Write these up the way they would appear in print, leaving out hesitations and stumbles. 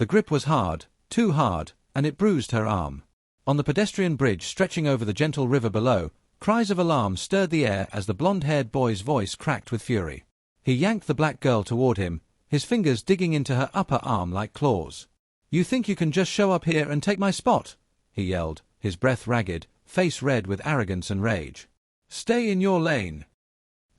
The grip was hard, too hard, and it bruised her arm. On the pedestrian bridge stretching over the gentle river below, cries of alarm stirred the air as the blonde-haired boy's voice cracked with fury. He yanked the black girl toward him, his fingers digging into her upper arm like claws. "You think you can just show up here and take my spot?" he yelled, his breath ragged, face red with arrogance and rage. "Stay in your lane."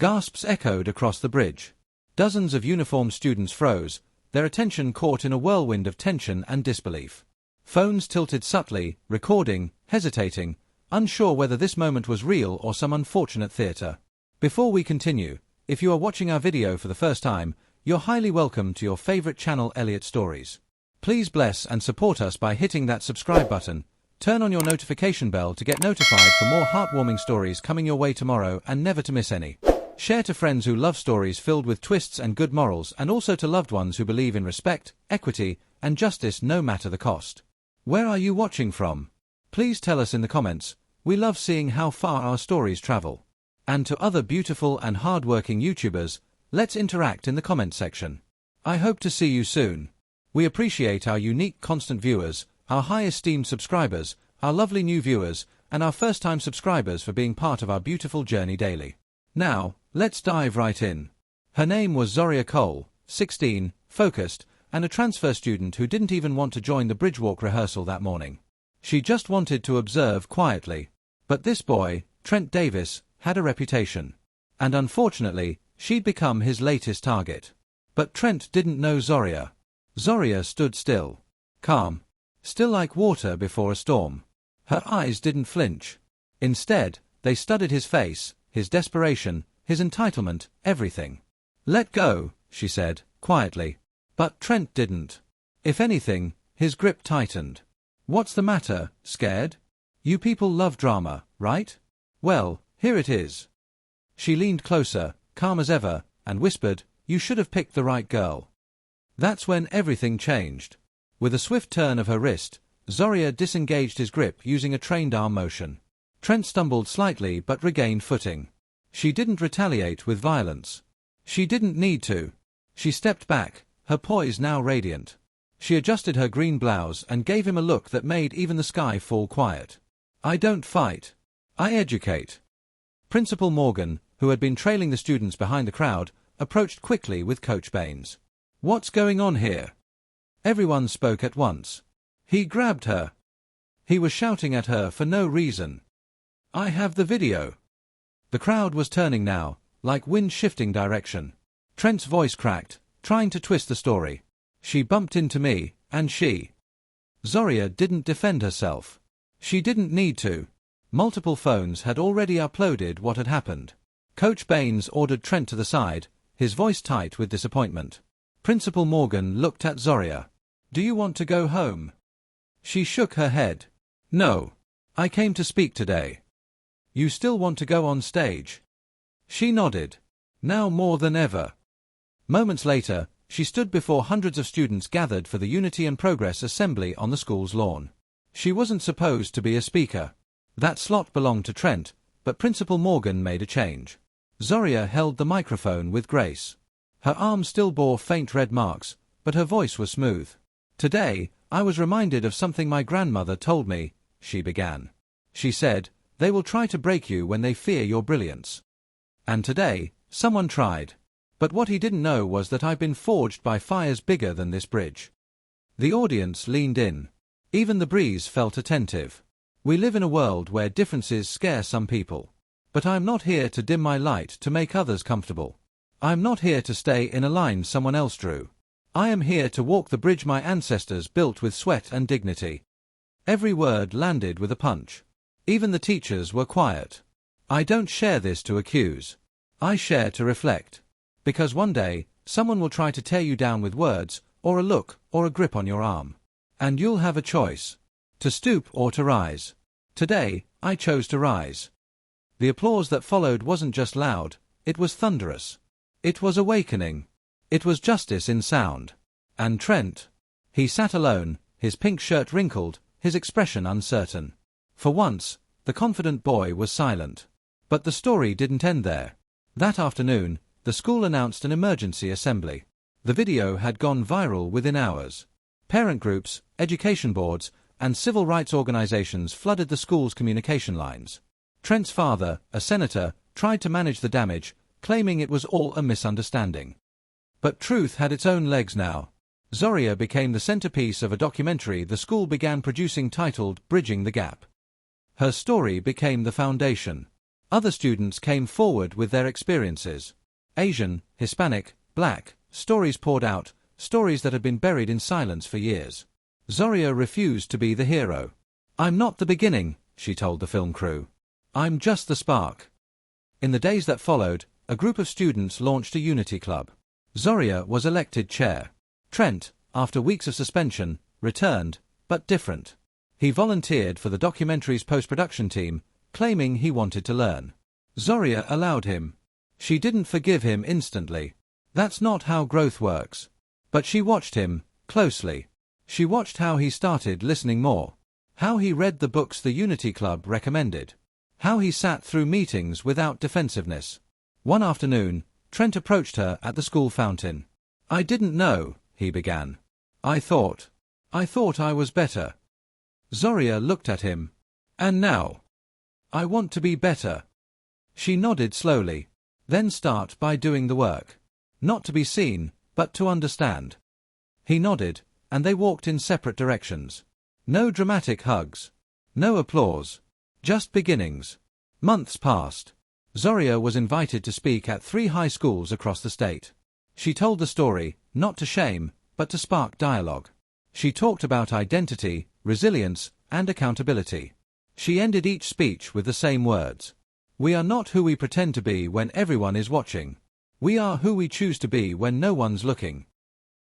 Gasps echoed across the bridge. Dozens of uniformed students froze, their attention caught in a whirlwind of tension and disbelief. Phones tilted subtly, recording, hesitating, unsure whether this moment was real or some unfortunate theater. Before we continue, if you are watching our video for the first time, you're highly welcome to your favorite channel, Elliot Stories. Please bless and support us by hitting that subscribe button. Turn on your notification bell to get notified for more heartwarming stories coming your way tomorrow and never to miss any. Share to friends who love stories filled with twists and good morals, and also to loved ones who believe in respect, equity, and justice no matter the cost. Where are you watching from? Please tell us in the comments. We love seeing how far our stories travel. And to other beautiful and hard-working YouTubers, let's interact in the comment section. I hope to see you soon. We appreciate our unique constant viewers, our high-esteemed subscribers, our lovely new viewers, and our first-time subscribers for being part of our beautiful journey daily. Now, let's dive right in. Her name was Zoria Cole, 16, focused, and a transfer student who didn't even want to join the bridgewalk rehearsal that morning. She just wanted to observe quietly. But this boy, Trent Davis, had a reputation. And unfortunately, she'd become his latest target. But Trent didn't know Zoria. Zoria stood still. Calm. Still like water before a storm. Her eyes didn't flinch. Instead, they studied his face, his desperation, his entitlement, everything. "Let go," she said, quietly. But Trent didn't. If anything, his grip tightened. "What's the matter, scared? You people love drama, right? Well, here it is." She leaned closer, calm as ever, and whispered, "You should have picked the right girl." That's when everything changed. With a swift turn of her wrist, Zoria disengaged his grip using a trained arm motion. Trent stumbled slightly but regained footing. She didn't retaliate with violence. She didn't need to. She stepped back, her poise now radiant. She adjusted her green blouse and gave him a look that made even the sky fall quiet. "I don't fight. I educate." Principal Morgan, who had been trailing the students behind the crowd, approached quickly with Coach Baines. "What's going on here?" Everyone spoke at once. "He grabbed her." He was shouting at her for no reason. "I have the video." The crowd was turning now, like wind shifting direction. Trent's voice cracked, trying to twist the story. "She bumped into me, and she..." Zoria didn't defend herself. She didn't need to. Multiple phones had already uploaded what had happened. Coach Baines ordered Trent to the side, his voice tight with disappointment. Principal Morgan looked at Zoria. "Do you want to go home?" She shook her head. "No. I came to speak today." "You still want to go on stage?" She nodded. Now more than ever. Moments later, she stood before hundreds of students gathered for the Unity and Progress Assembly on the school's lawn. She wasn't supposed to be a speaker. That slot belonged to Trent, but Principal Morgan made a change. Zoria held the microphone with grace. Her arm still bore faint red marks, but her voice was smooth. "Today, I was reminded of something my grandmother told me," she began. She said, "They will try to break you when they fear your brilliance." And today, someone tried. But what he didn't know was that I've been forged by fires bigger than this bridge. The audience leaned in. Even the breeze felt attentive. We live in a world where differences scare some people. But I'm not here to dim my light to make others comfortable. I'm not here to stay in a line someone else drew. I am here to walk the bridge my ancestors built with sweat and dignity. Every word landed with a punch. Even the teachers were quiet. I don't share this to accuse. I share to reflect. Because one day, someone will try to tear you down with words, or a look, or a grip on your arm. And you'll have a choice. To stoop or to rise. Today, I chose to rise. The applause that followed wasn't just loud, it was thunderous. It was awakening. It was justice in sound. And Trent? He sat alone, his pink shirt wrinkled, his expression uncertain. For once, the confident boy was silent. But the story didn't end there. That afternoon, the school announced an emergency assembly. The video had gone viral within hours. Parent groups, education boards, and civil rights organizations flooded the school's communication lines. Trent's father, a senator, tried to manage the damage, claiming it was all a misunderstanding. But truth had its own legs now. Zoria became the centerpiece of a documentary the school began producing titled Bridging the Gap. Her story became the foundation. Other students came forward with their experiences. Asian, Hispanic, Black, stories poured out, stories that had been buried in silence for years. Zoria refused to be the hero. "I'm not the beginning," she told the film crew. "I'm just the spark." In the days that followed, a group of students launched a unity club. Zoria was elected chair. Trent, after weeks of suspension, returned, but different. He volunteered for the documentary's post-production team, claiming he wanted to learn. Zoria allowed him. She didn't forgive him instantly. That's not how growth works. But she watched him, closely. She watched how he started listening more. How he read the books the Unity Club recommended. How he sat through meetings without defensiveness. One afternoon, Trent approached her at the school fountain. "I didn't know," he began. I thought I was better." Zoria looked at him. "And now?" "I want to be better." She nodded slowly. "Then start by doing the work. Not to be seen, but to understand." He nodded, and they walked in separate directions. No dramatic hugs. No applause. Just beginnings. Months passed. Zoria was invited to speak at 3 high schools across the state. She told the story, not to shame, but to spark dialogue. She talked about identity, resilience, and accountability. She ended each speech with the same words. "We are not who we pretend to be when everyone is watching. We are who we choose to be when no one's looking."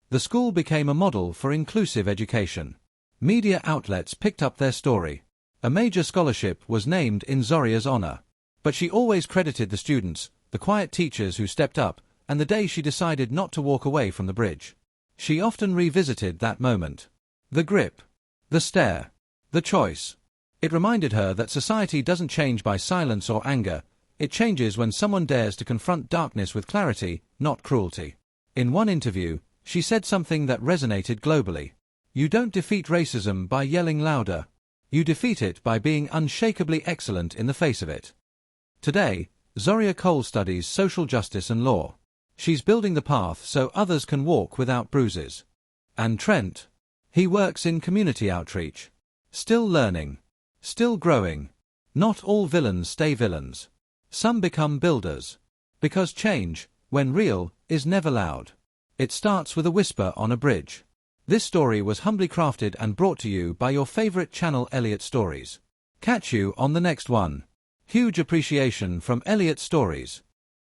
The school became a model for inclusive education. Media outlets picked up their story. A major scholarship was named in Zoria's honor. But she always credited the students, the quiet teachers who stepped up, and the day she decided not to walk away from the bridge. She often revisited that moment. The grip. The stare. The choice. It reminded her that society doesn't change by silence or anger. It changes when someone dares to confront darkness with clarity, not cruelty. In one interview, she said something that resonated globally. "You don't defeat racism by yelling louder. You defeat it by being unshakably excellent in the face of it." Today, Zoria Cole studies social justice and law. She's building the path so others can walk without bruises. And Trent? He works in community outreach. Still learning. Still growing. Not all villains stay villains. Some become builders. Because change, when real, is never loud. It starts with a whisper on a bridge. This story was humbly crafted and brought to you by your favorite channel, Elliot Stories. Catch you on the next one. Huge appreciation from Elliot Stories.